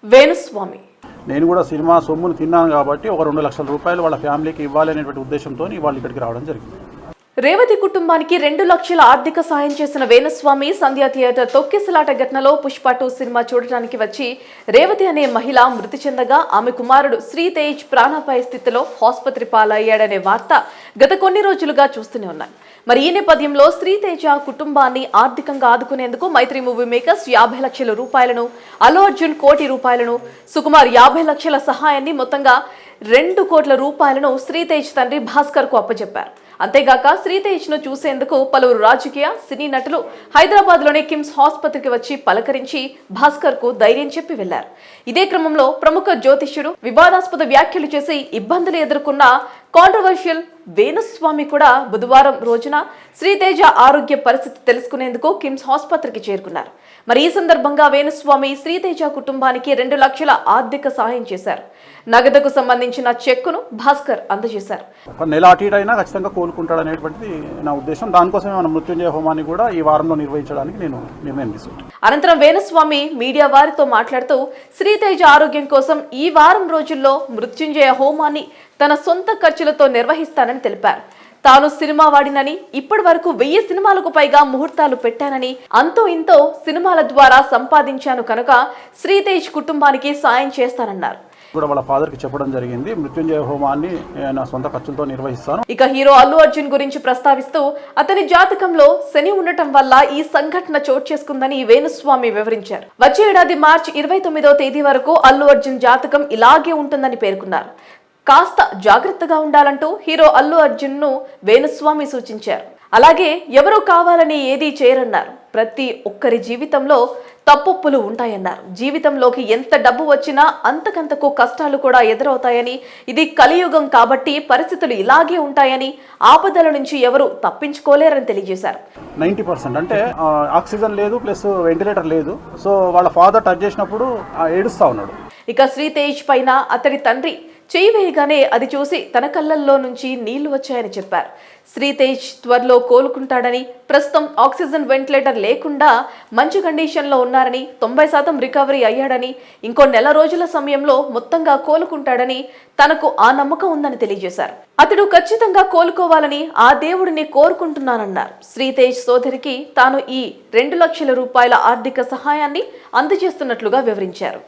వేణుస్వామి నేను కూడా సినిమా సొమ్మును తిన్నాను కాబట్టి ఒక 2 లక్షల రూపాయలు వాళ్ళ ఫ్యామిలీకి ఇవ్వాలి అనేటువంటి ఉద్దేశంతో వాళ్ళు ఇక్కడికి రావడం జరిగింది. రేవతి కుటుంబానికి 2 లక్షల ఆర్థిక సాయం చేసిన వేణుస్వామి సంధ్యా థియేటర్ తొక్కిసలాట ఘటనలో పుష్ప 2 సినిమా చూడటానికి వచ్చి రేవతి అనే మహిళ మృతి చెందగా ఆమె కుమారుడు శ్రీతేజ్ ప్రాణాపాయ స్థితిలో ఆసుపత్రి పాలయ్యాడనే వార్త గత కొన్ని రోజులుగా చూస్తూనే ఉన్నాం. మరి ఈ నేపథ్యంలో శ్రీతేజ కుటుంబాన్ని ఆర్థికంగా ఆదుకునేందుకు మైత్రి మూవీ మేకర్స్ 50 లక్షల రూపాయలను, అల్లు అర్జున్ 1 కోటి రూపాయలను, సుకుమార్ 50 లక్షల సహాయాన్ని మొత్తంగా 2 కోట్ల రూపాయలను శ్రీతేజ్ తండ్రి భాస్కర్ కు అప్పచెప్పారు. అంతేగాక శ్రీతేజ్ ను చూసేందుకు పలువురు రాజకీయ సినీ నటులు హైదరాబాద్ లోని కిమ్స్ ఆసుపత్రికి వచ్చి పలకరించి భాస్కర్ కు ధైర్యం చెప్పి వెళ్లారు. ఇదే క్రమంలో ప్రముఖ జ్యోతిష్యుడు వివాదాస్పద వ్యాఖ్యలు చేసి ఇబ్బందులు ఎదుర్కొన్న కాంట్రవర్షియల్ వేణుస్వామి కూడా బుధవారం రోజున శ్రీతేజ ఆరోగ్య పరిస్థితి తెలుసుకునేందుకు కిమ్స్ ఆసుపత్రికి చేరుకున్నారు. మరి ఈ సందర్భంగా వేణుస్వామి శ్రీతేజ కుటుంబానికి 2 లక్షల ఆర్థిక సహాయం చేశారు. నగదుకు సంబంధించిన చెక్కును భాస్కర్ అందజేశారు. ఒక నెల అటు ఇటు అయినా ఖచ్చితంగా కోలుకుంటాడు అనేటువంటిది నా ఉద్దేశం. దానికోసమే మన మృత్యుంజయ హోమాన్ని కూడా ఈ వారంలో నిర్వహించడానికి నేను నిర్ణయం తీసుకున్నాను. అనంతరం వేణుస్వామి మీడియా వారితో మాట్లాడుతూ శ్రీతేజ ఆరోగ్యం కోసం ఈ వారం రోజుల్లో మృత్యుంజయ హోమాన్ని తన సొంత ఖర్చులతో నిర్వహిస్తానని తెలిపారు. తాను సినిమా వాడినని, ఇప్పటి వరకు 1000 సినిమాలకు పైగా ముహూర్తాలు పెట్టానని, అంతో ఇంతో సినిమాల ద్వారా సంపాదించాను కనుక శ్రీతేజ్ కుటుంబానికి సాయం చేస్తానన్నారు. కూడా వాళ్ళ ఫాదర్ కి చెప్పడం జరిగింది, మృత్యుంజయ హోమాన్ని నా సొంత ఖర్చులతో నిర్వహిస్తాను. ఇక హీరో అల్లు అర్జున్ గురించి ప్రస్తావిస్తూ అతని జాతకంలో శని ఉండటం వల్ల ఈ సంఘటన చోటు చేసుకుందని వేణుస్వామి వివరించారు. వచ్చే ఏడాది మార్చి 29వ తేదీ వరకు అల్లు అర్జున్ జాతకం ఇలాగే ఉంటుందని పేర్కొన్నారు. కాస్త జాగ్రత్తగా ఉండాలంటూ హీరో అల్లు అర్జున్ ను వేణుస్వామి సూచించారు. అలాగే ఎవరూ కావాలని ఏదీ చేయరన్నారు. ప్రతి ఒక్కరి జీవితంలో తప్పులు ఉంటాయన్నారు. జీవితంలోకి ఎంత డబ్బు వచ్చినా అంతకంతకు కష్టాలు కూడా ఎదురవుతాయని, ఇది కలియుగం కాబట్టి పరిస్థితులు ఇలాగే ఉంటాయని, ఆపదల నుంచి ఎవరు తప్పించుకోలేరని తెలియజేశారు. 90% అంటే ఆక్సిజన్ లేదు, ప్లస్ వెంటిలేటర్ లేదు. సో వాళ్ళ ఫాదర్ టచ్ చేసినప్పుడు ఏడుస్తా ఉన్నాడు. ఇక శ్రీతేజ్ పైన అతడి తండ్రి చేయి వేయగానే అది చూసి తన కళ్ళల్లో నుంచి నీళ్లు వచ్చాయని చెప్పారు. శ్రీతేజ్ త్వరలో కోలుకుంటాడని, ప్రస్తుతం ఆక్సిజన్ వెంటిలేటర్ లేకుండా మంచి కండిషన్లో ఉన్నారని, 90% రికవరీ అయ్యాడని, ఇంకో నెల రోజుల సమయంలో మొత్తంగా కోలుకుంటాడని తనకు ఆ నమ్మకం ఉందని తెలియజేశారు. అతడు ఖచ్చితంగా కోలుకోవాలని ఆ దేవుడిని కోరుకుంటున్నానన్నారు. శ్రీతేజ్ సోదరికి తాను ఈ 2 లక్షల రూపాయల ఆర్థిక సహాయాన్ని అందజేస్తున్నట్లుగా వివరించారు.